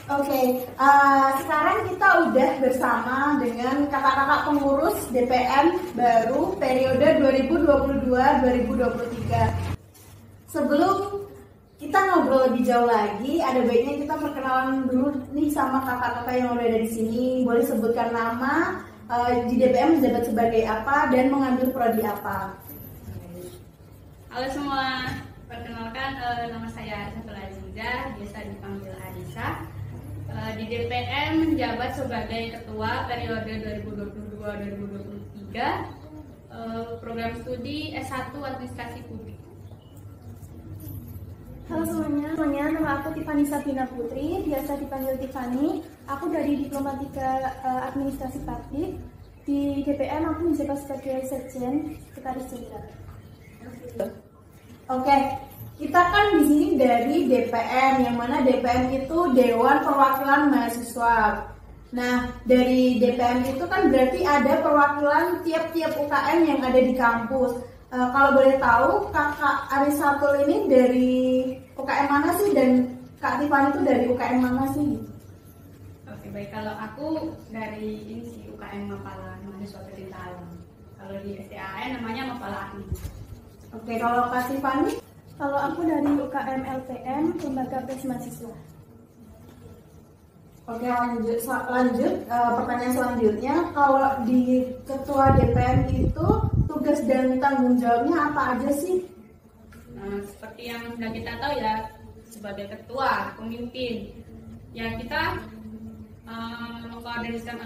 Oke, sekarang kita udah bersama dengan kakak-kakak pengurus DPM baru periode 2022-2023. Sebelum kita ngobrol lebih jauh lagi, ada baiknya kita perkenalan dulu nih sama kakak-kakak yang udah ada di sini. Boleh sebutkan nama, di DPM menjabat sebagai apa, dan mengambil prodi apa. Halo semua, perkenalkan nama saya Arisa Aziza, biasa dipanggil Arisa. Di DPM menjabat sebagai ketua periode 2022-2023, program studi S1 Administrasi Publik. Halo semuanya, nama aku Tiffany Sabina Putri, biasa dipanggil Tiffany. Aku dari Diploma 3 Administrasi Publik. Di DPM aku menjabat sebagai Sekjen Sekretaris Jenderal. Oke, kita kan di sini dari DPM, yang mana DPM itu Dewan Perwakilan Mahasiswa. Nah, dari DPM itu kan berarti ada perwakilan tiap-tiap UKM yang ada di kampus. Kalau boleh tahu, Kakak Arisatul ini dari UKM mana sih, dan Kak Tiffany itu dari UKM mana sih? Oke, baik, kalau aku dari ini sih UKM Mapala Mahasiswa Pecinta Alam. Kalau di STAN namanya Mapala Ahli. Oke, kalau Kak Tiffany? Kalau aku dari UKM LPM, Lembaga Pres Mahasiswa. Oke, lanjut pertanyaan selanjutnya. Kalau di Ketua DPM itu tugas dan tanggung jawabnya apa aja sih? Nah, seperti yang sudah kita tahu ya, sebagai ketua, pemimpin, ya kita mengkoordinasikan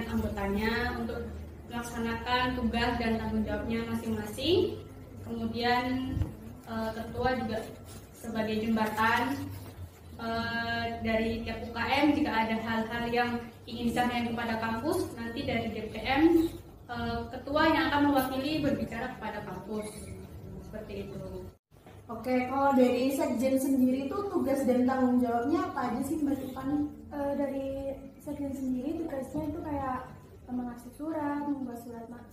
anggotanya untuk melaksanakan tugas dan tanggung jawabnya masing-masing. Kemudian ketua juga sebagai jembatan dari tiap UKM jika ada hal-hal yang ingin disampaikan kepada kampus, nanti dari DPM ketua yang akan mewakili berbicara kepada kampus, seperti itu. Oke, kalau dari Sekjen sendiri itu tugas dan tanggung jawabnya apa aja sih Mbak Tiffany? Dari Sekjen sendiri tugasnya itu kayak mengasih surat, membuat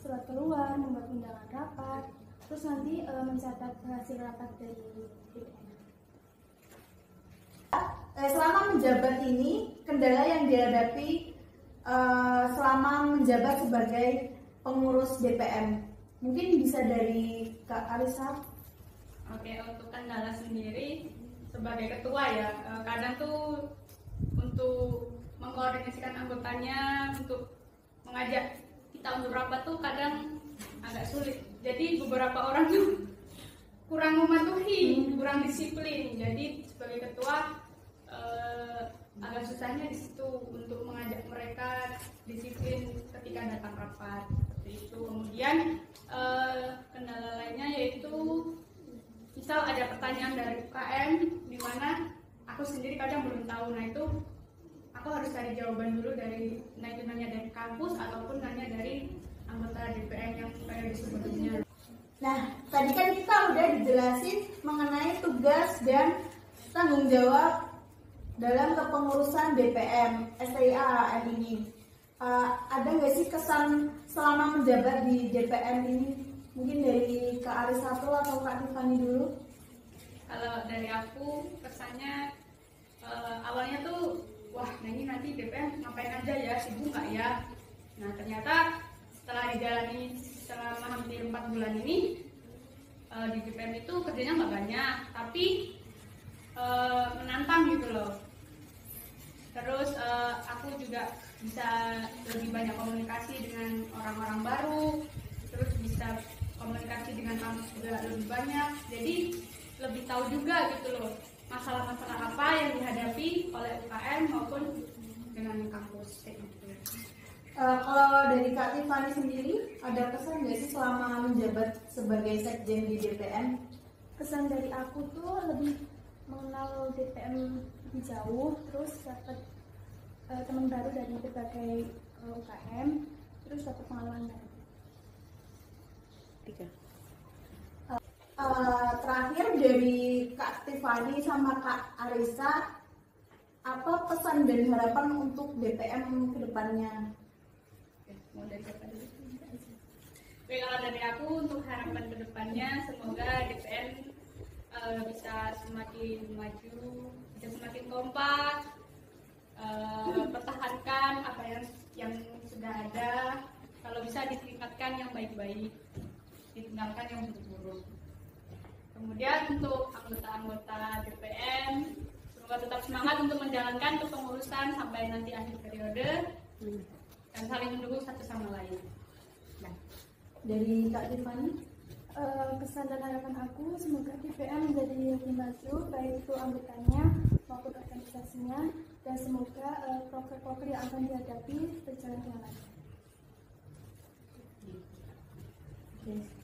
surat keluar, membuat undangan rapat, terus nanti mencatat hasil rapat dari DPM. Selama menjabat ini, kendala yang dihadapi selama menjabat sebagai pengurus DPM, mungkin bisa dari Kak Arisa. Oke, untuk kendala sendiri sebagai ketua ya, kadang tuh untuk mengkoordinasikan anggotanya untuk mengajak kita untuk rapat tuh kadang agak sulit. Jadi beberapa orang tuh kurang mematuhi, kurang disiplin. Jadi sebagai ketua agak susahnya di situ untuk mengajak mereka disiplin ketika datang rapat, seperti itu. Kemudian kendala lainnya yaitu misal ada pertanyaan dari UKM di mana aku sendiri kadang belum tahu, nah itu aku harus cari jawaban dulu dari nanya dari kampus ataupun nanya dari anggota DPM yang kayak sebelumnya. Nah, tadi kan kita udah dijelasin mengenai tugas dan tanggung jawab dalam kepengurusan DPM STIAAN ini. Ada nggak sih kesan selama menjabat di DPM ini? Mungkin dari Kak Arisatul atau Kak Tiffany dulu. Kalau dari aku kesannya awalnya tuh wah, nah ini nanti DPM ngapain aja ya, sibuk nggak ya? Nah ternyata setelah dijalani selama hampir 4 bulan ini, di DPM itu kerjanya nggak banyak, tapi menantang gitu loh. Terus aku juga bisa lebih banyak komunikasi dengan orang-orang baru, terus bisa komunikasi dengan kampus juga lebih banyak, jadi lebih tahu juga gitu loh masalah-masalah apa yang dihadapi oleh UKM maupun dengan kampus gitu. Kalau dari Kak Tiffany sendiri, ada kesan nggak sih selama menjabat sebagai sekjen di DPM? Kesan dari aku tuh lebih mengenal DPM lebih jauh, terus dapat teman baru dari berbagai UKM, terus dapat pengalaman baru. Terakhir dari Kak Tiffany sama Kak Arisa, apa pesan dan harapan untuk DPM ke depannya? Mau dari siapa dulu? Oke, kalau dari aku untuk harapan ke depannya semoga DPM bisa semakin maju, bisa semakin kompak, pertahankan apa yang sudah ada, kalau bisa ditingkatkan yang baik-baik, ditinggalkan yang buruk-buruk. Kemudian untuk anggota-anggota DPM, semoga tetap semangat untuk menjalankan kepengurusan sampai nanti akhir periode dan saling mendukung satu sama lain. Nah, dari Kak Tiffany, Kesan dan harapan aku semoga DPM menjadi lebih maju baik itu anggotanya maupun organisasinya, dan semoga proker-proker yang akan dihadapi berjalan dengan lancar. Oke.